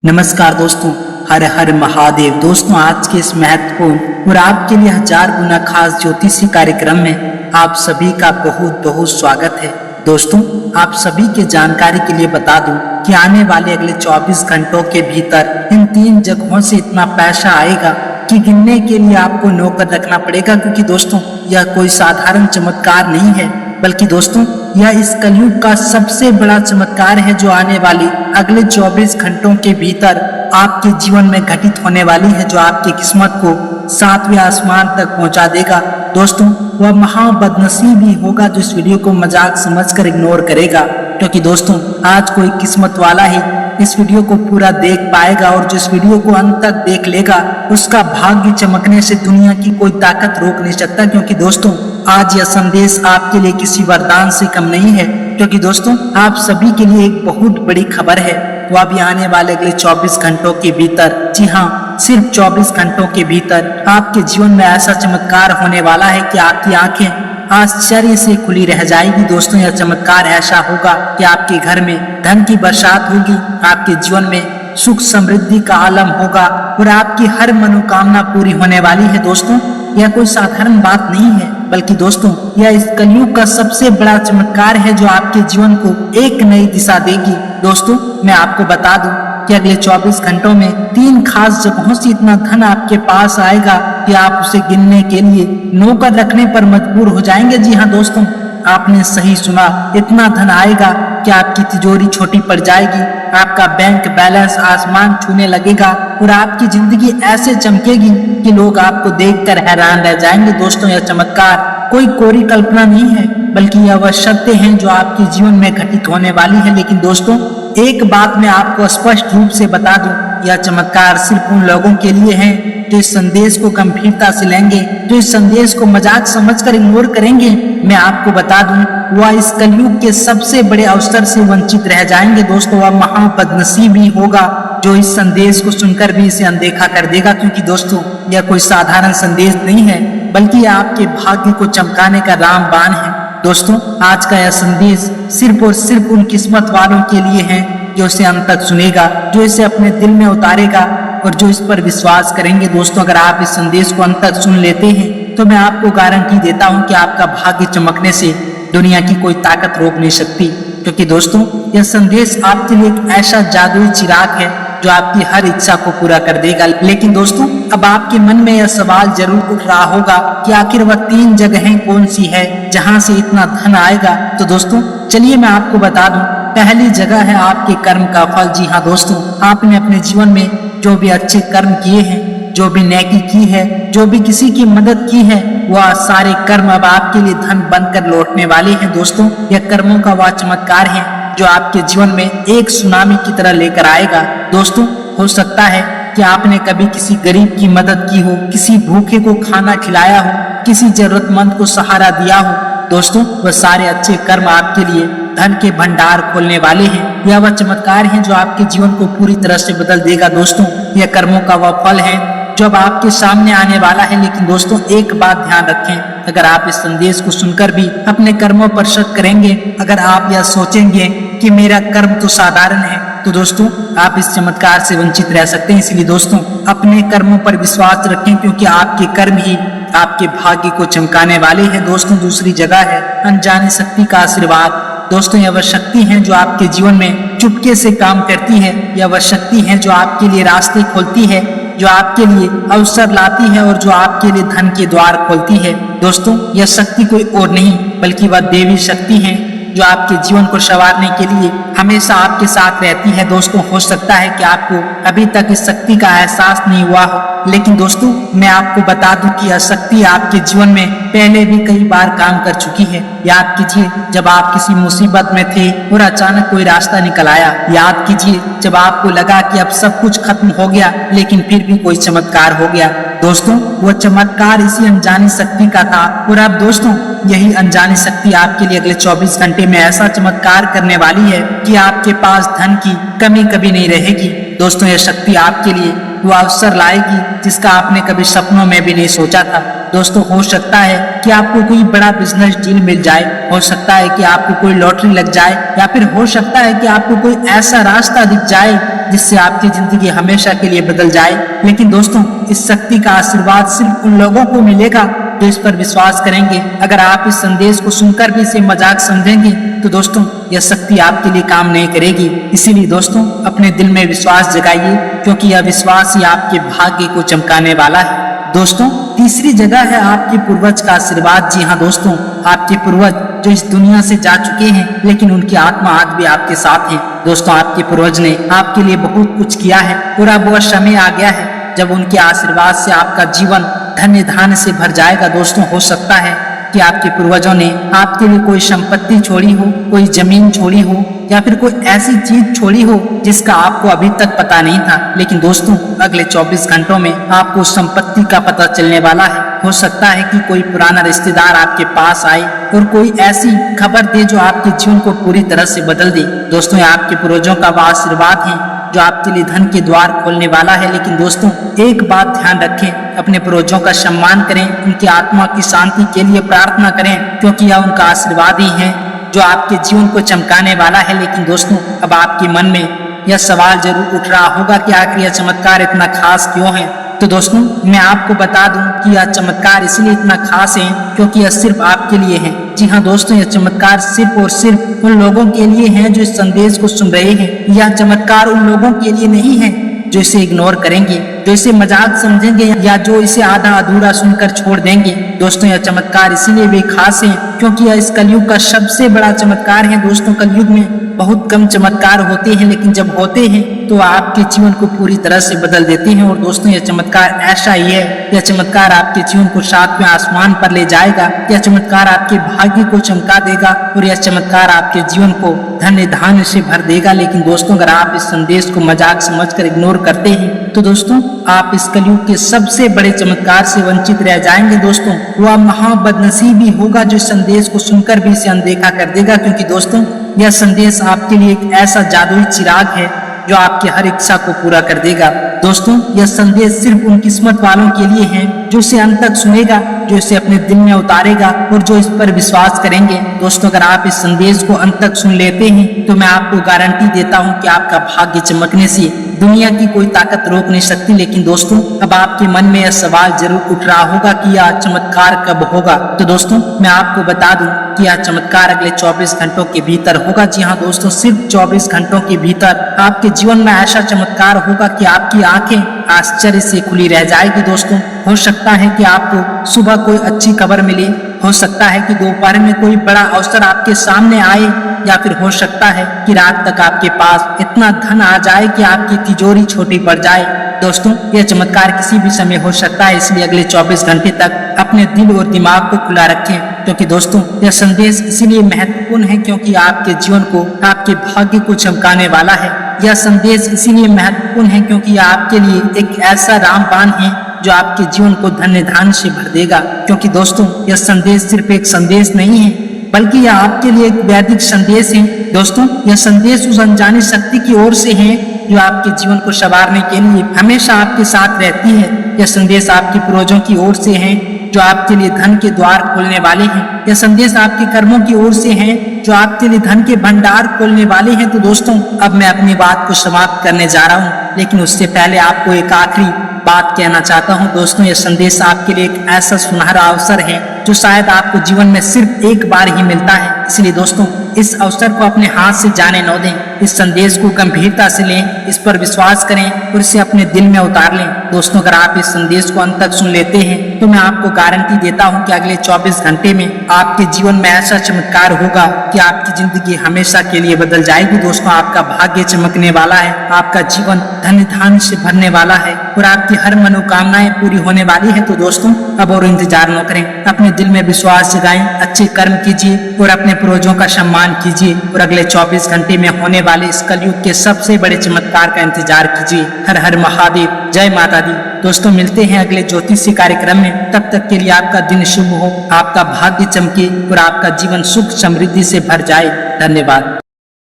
नमस्कार दोस्तों, हर हर महादेव। दोस्तों, आज के इस महत्वपूर्ण और आपके लिए 1000 गुना खास ज्योतिषी कार्यक्रम में आप सभी का बहुत बहुत स्वागत है। दोस्तों, आप सभी के जानकारी के लिए बता दूं कि आने वाले अगले 24 घंटों के भीतर इन 3 जगहों से इतना पैसा आएगा कि गिनने के लिए आपको नौकर रखना पड़ेगा, क्योंकि दोस्तों यह कोई साधारण चमत्कार नहीं है, बल्कि दोस्तों यह इस कलयुग का सबसे बड़ा चमत्कार है जो आने वाली अगले 24 घंटों के भीतर आपके जीवन में घटित होने वाली है, जो आपकी किस्मत को 7वें आसमान तक पहुंचा देगा। दोस्तों, वह महा बदनसीब ही होगा जो इस वीडियो को मजाक समझकर इग्नोर करेगा, क्योंकि दोस्तों आज कोई किस्मत वाला ही इस वीडियो को पूरा देख पाएगा, और जो इस वीडियो को अंत तक देख लेगा उसका भाग्य चमकने से दुनिया की कोई ताकत रोक नहीं सकता। क्योंकि दोस्तों आज यह संदेश आपके लिए किसी वरदान से कम नहीं है, क्योंकि दोस्तों आप सभी के लिए एक बहुत बड़ी खबर है। वो अभी आने वाले अगले 24 घंटों के भीतर, जी हाँ, सिर्फ 24 घंटों के भीतर आपके जीवन में ऐसा चमत्कार होने वाला है कि आपकी आंखें आश्चर्य से खुली रह जाएगी। दोस्तों, यह चमत्कार ऐसा होगा कि आपके घर में धन की बरसात होगी, आपके जीवन में सुख समृद्धि का आलम होगा और आपकी हर मनोकामना पूरी होने वाली है। दोस्तों, यह कोई साधारण बात नहीं है, बल्कि दोस्तों यह इस कलयुग का सबसे बड़ा चमत्कार है जो आपके जीवन को एक नई दिशा देगी। दोस्तों, मैं आपको बता दूं कि अगले 24 घंटों में 3 खास जगहों से इतना धन आपके पास आएगा कि आप उसे गिनने के लिए नौकर रखने पर मजबूर हो जाएंगे। जी हाँ दोस्तों, आपने सही सुना, इतना धन आएगा कि आपकी तिजोरी छोटी पड़ जाएगी, आपका बैंक बैलेंस आसमान छूने लगेगा और आपकी जिंदगी ऐसे चमकेगी कि लोग आपको देखकर हैरान रह जाएंगे। दोस्तों, यह चमत्कार कोई कोरी कल्पना नहीं है, बल्कि यह वह सत्य है जो आपके जीवन में घटित होने वाली है। लेकिन दोस्तों एक बात मैं आपको स्पष्ट रूप से बता दूं, यह चमत्कार सिर्फ उन लोगों के लिए है जो इस संदेश को गंभीरता से लेंगे, जो इस संदेश को मजाक समझकर इग्नोर करेंगे। मैं आपको बता दूं, वह इस कलयुग के सबसे बड़े अवसर से वंचित रह जाएंगे। दोस्तों, वह महा बदनसीब ही होगा जो इस संदेश को सुनकर भी इसे अनदेखा कर देगा, क्योंकि दोस्तों यह कोई साधारण संदेश नहीं है, बल्कि यह आपके भाग्य को चमकाने का रामबाण है। दोस्तों, आज का यह संदेश सिर्फ और सिर्फ उन किस्मत वालों के लिए है जो इसे अंत तक सुनेगा, जो इसे अपने दिल में उतारेगा और जो इस पर विश्वास करेंगे। दोस्तों, अगर आप इस संदेश को अंत तक सुन लेते हैं तो मैं आपको गारंटी देता हूं कि आपका भाग्य चमकने से दुनिया की कोई ताकत रोक नहीं सकती, क्योंकि दोस्तों यह संदेश आपके लिए एक ऐसा जादुई चिराग है जो आपकी हर इच्छा को पूरा कर देगा। लेकिन दोस्तों अब आपके मन में यह सवाल जरूर उठ रहा होगा कि आखिर वह 3 जगहें कौन सी है जहां से इतना धन आएगा। तो दोस्तों चलिए मैं आपको बता दूं, पहली जगह है आपके कर्म का फल। जी हाँ दोस्तों, आपने अपने जीवन में जो भी अच्छे कर्म किए हैं, जो भी नेकी की है, जो भी किसी की मदद की है, वह सारे कर्म अब आपके लिए धन बनकर लौटने वाले हैं। दोस्तों, यह कर्मों का वह चमत्कार है जो आपके जीवन में एक सुनामी की तरह लेकर आएगा। दोस्तों, हो सकता है कि आपने कभी किसी गरीब की मदद की हो, किसी भूखे को खाना खिलाया हो, किसी जरूरतमंद को सहारा दिया हो। दोस्तों, वह सारे अच्छे कर्म आपके लिए धन के भंडार खोलने वाले हैं। यह वह चमत्कार है जो आपके जीवन को पूरी तरह से बदल देगा। दोस्तों, यह कर्मों का वह फल है जो अब आपके सामने आने वाला है। लेकिन दोस्तों एक बात ध्यान रखें, अगर आप इस संदेश को सुनकर भी अपने कर्मों पर शक करेंगे, अगर आप यह सोचेंगे कि मेरा कर्म तो साधारण है, तो दोस्तों आप इस चमत्कार से वंचित रह सकते हैं। इसलिए दोस्तों अपने कर्मों पर विश्वास रखें, क्योंकि आपके कर्म ही आपके भाग्य को चमकाने वाले हैं। दोस्तों, दूसरी जगह है अनजानी शक्ति का आशीर्वाद। दोस्तों, यह वह शक्ति है जो आपके जीवन में चुपके से काम करती है। यह वह शक्ति है जो आपके लिए रास्ते खोलती है, जो आपके लिए अवसर लाती है और जो आपके लिए धन के द्वार खोलती है। दोस्तों, यह शक्ति कोई और नहीं बल्कि वह देवी शक्ति है जो आपके जीवन को संवारने के लिए हमेशा आपके साथ रहती है। दोस्तों, हो सकता है कि आपको अभी तक इस शक्ति का एहसास नहीं हुआ हो, लेकिन दोस्तों मैं आपको बता दूं कि यह शक्ति आपके जीवन में पहले भी कई बार काम कर चुकी है। याद कीजिए जब आप किसी मुसीबत में थे और अचानक कोई रास्ता निकल आया। याद कीजिए जब आपको लगा कि अब सब कुछ खत्म हो गया, लेकिन फिर भी कोई चमत्कार हो गया। दोस्तों, वह चमत्कार इसी अनजानी शक्ति का था। और अब दोस्तों यही अनजानी शक्ति आपके लिए अगले 24 घंटे में ऐसा चमत्कार करने वाली है कि आपके पास धन की कमी कभी नहीं रहेगी। दोस्तों, यह शक्ति आपके लिए वो अवसर लाएगी जिसका आपने कभी सपनों में भी नहीं सोचा था। दोस्तों, हो सकता है कि आपको कोई बड़ा बिजनेस डील मिल जाए, हो सकता है कि आपको कोई लॉटरी लग जाए, या फिर हो सकता है कि आपको कोई ऐसा रास्ता दिख जाए जिससे आपकी जिंदगी हमेशा के लिए बदल जाए। लेकिन दोस्तों, इस शक्ति का आशीर्वाद सिर्फ उन लोगों को मिलेगा जो इस पर विश्वास करेंगे। अगर आप इस संदेश को सुनकर भी इसे मजाक समझेंगे तो दोस्तों, यह शक्ति आपके लिए काम नहीं करेगी। इसीलिए दोस्तों, अपने दिल में विश्वास जगाइए, क्योंकि यह विश्वास ही आपके भाग्य को चमकाने वाला है। दोस्तों, तीसरी जगह है आपके पूर्वज का आशीर्वाद। जी हाँ दोस्तों, आपके पूर्वज जो इस दुनिया से जा चुके हैं, लेकिन उनकी आत्मा आज भी आपके साथ है। दोस्तों, आपके पूर्वज ने आपके लिए बहुत कुछ किया है और अब वह समय आ गया है जब उनके आशीर्वाद से आपका जीवन धन्य धान्य से भर जाएगा। दोस्तों, हो सकता है कि आपके पूर्वजों ने आपके लिए कोई संपत्ति छोड़ी हो, कोई जमीन छोड़ी हो, या फिर कोई ऐसी चीज छोड़ी हो जिसका आपको अभी तक पता नहीं था। लेकिन दोस्तों, अगले 24 घंटों में आपको उस संपत्ति का पता चलने वाला है। हो सकता है कि कोई पुराना रिश्तेदार आपके पास आए और कोई ऐसी खबर दे जो आपके जीवन को पूरी तरह से बदल दे। दोस्तों, ये आपके पूर्वजों का वह आशीर्वाद है जो आपके लिए धन के द्वार खोलने वाला है। लेकिन दोस्तों, एक बात ध्यान रखें, अपने पूर्वजों का सम्मान करें, उनकी आत्मा की शांति के लिए प्रार्थना करें, क्योंकि यह उनका आशीर्वाद ही है जो आपके जीवन को चमकाने वाला है। लेकिन दोस्तों, अब आपके मन में यह सवाल जरूर उठ रहा होगा कि आखिर यह चमत्कार इतना खास क्यों है। तो दोस्तों, मैं आपको बता दूं कि यह चमत्कार इसलिए इतना खास है क्योंकि यह सिर्फ आपके लिए है। जी हाँ दोस्तों, यह चमत्कार सिर्फ और सिर्फ उन लोगों के लिए है जो इस संदेश को सुन रहे हैं। यह चमत्कार उन लोगों के लिए नहीं है जो इसे इग्नोर करेंगे, जो इसे मजाक समझेंगे या जो इसे आधा अधूरा सुनकर छोड़ देंगे। दोस्तों, यह चमत्कार इसीलिए भी खास है क्योंकि यह इस कलयुग का सबसे बड़ा चमत्कार है। दोस्तों, कलयुग में बहुत कम चमत्कार होते हैं, लेकिन जब होते हैं तो आपके जीवन को पूरी तरह से बदल देते हैं। और दोस्तों, यह चमत्कार ऐसा ही है, यह चमत्कार आपके जीवन को सातवें आसमान पर ले जाएगा। यह चमत्कार आपके भाग्य को चमका देगा और यह चमत्कार आपके जीवन को धन्य धान्य से भर देगा। लेकिन दोस्तों, अगर आप इस संदेश को मजाक समझकर इग्नोर करते हैं तो दोस्तों, आप इस कलयुग के सबसे बड़े चमत्कार से वंचित रह जाएंगे। दोस्तों, वह महाबदनसीबी होगा जो इस संदेश को सुनकर भी इसे अनदेखा कर देगा, क्योंकि दोस्तों, यह संदेश आपके लिए एक ऐसा जादुई चिराग है जो आपकी हर इच्छा को पूरा कर देगा। दोस्तों, यह संदेश सिर्फ उन किस्मत वालों के लिए है जो इसे अंत तक सुनेगा, जो इसे अपने दिल में उतारेगा और जो इस पर विश्वास करेंगे। दोस्तों, अगर आप इस संदेश को अंत तक सुन लेते हैं तो मैं आपको गारंटी देता हूं कि आपका भाग्य चमकने से दुनिया की कोई ताकत रोक नहीं सकती। लेकिन दोस्तों, अब आपके मन में यह सवाल जरूर उठ रहा होगा कि यह चमत्कार कब होगा। तो दोस्तों, मैं आपको बता दूं कि यह चमत्कार अगले 24 घंटों के भीतर होगा। जी हाँ दोस्तों, सिर्फ 24 घंटों के भीतर आपके जीवन में ऐसा चमत्कार होगा कि आपकी आंखें आश्चर्य से खुली रह जाएगी। दोस्तों, हो सकता है कि आपको सुबह कोई अच्छी खबर मिले, हो सकता है कि दोपहर में कोई बड़ा अवसर आपके सामने आए, या फिर हो सकता है कि रात तक आपके पास इतना धन आ जाए कि आपकी तिजोरी छोटी पड़ जाए। दोस्तों, यह चमत्कार किसी भी समय हो सकता है, इसलिए अगले 24 घंटे तक अपने दिल और दिमाग को खुला रखें, क्योंकि दोस्तों, यह संदेश इसीलिए महत्वपूर्ण है क्योंकि आपके जीवन को, आपके भाग्य को चमकाने वाला है। यह संदेश इसीलिए महत्वपूर्ण है क्योंकि यह आपके लिए एक ऐसा रामबाण है जो आपके जीवन को धन्य धान्य से भर देगा। क्योंकि दोस्तों, यह संदेश सिर्फ एक संदेश नहीं है, बल्कि यह आपके लिए एक वैदिक संदेश है। दोस्तों, यह संदेश उस अनजानी शक्ति की ओर से है जो आपके जीवन को संवारने के लिए हमेशा आपके साथ रहती है। यह संदेश आपके पूर्वजों की ओर से है जो आपके लिए धन के द्वार खोलने वाले हैं। यह संदेश आपके कर्मों की ओर से है जो आपके लिए धन के भंडार खोलने वाले हैं। तो दोस्तों, अब मैं अपनी बात को समाप्त करने जा रहा हूँ, लेकिन उससे पहले आपको एक आखिरी बात कहना चाहता हूँ। दोस्तों, यह संदेश आपके लिए एक ऐसा सुनहरा अवसर है जो शायद आपको जीवन में सिर्फ एक बार ही मिलता है। इसलिए दोस्तों, इस अवसर को अपने हाथ से जाने न दें। इस संदेश को गंभीरता से लें, इस पर विश्वास करें और इसे अपने दिल में उतार लें। दोस्तों, अगर आप इस संदेश को अंत तक सुन लेते हैं तो मैं आपको गारंटी देता हूं कि अगले 24 घंटे में आपके जीवन में ऐसा चमत्कार होगा कि आपकी जिंदगी हमेशा के लिए बदल जाएगी। दोस्तों, आपका भाग्य चमकने वाला है, आपका जीवन धन्य धान्य से भरने वाला है और आपकी हर मनोकामनाएं पूरी होने वाली है। तो दोस्तों, अब और इंतजार न करें, अपने दिल में विश्वास जगाएं, अच्छे कर्म कीजिए और अपने पूर्वजों का सम्मान कीजिए और अगले 24 घंटे में होने वाले इस कलयुग के सबसे बड़े चमत्कार का इंतजार कीजिए। हर हर महादेव, जय माता दी। दोस्तों, मिलते हैं अगले ज्योतिषी कार्यक्रम में। तब तक के लिए आपका दिन शुभ हो, आपका भाग्य चमके और आपका जीवन सुख समृद्धि से भर जाए। धन्यवाद।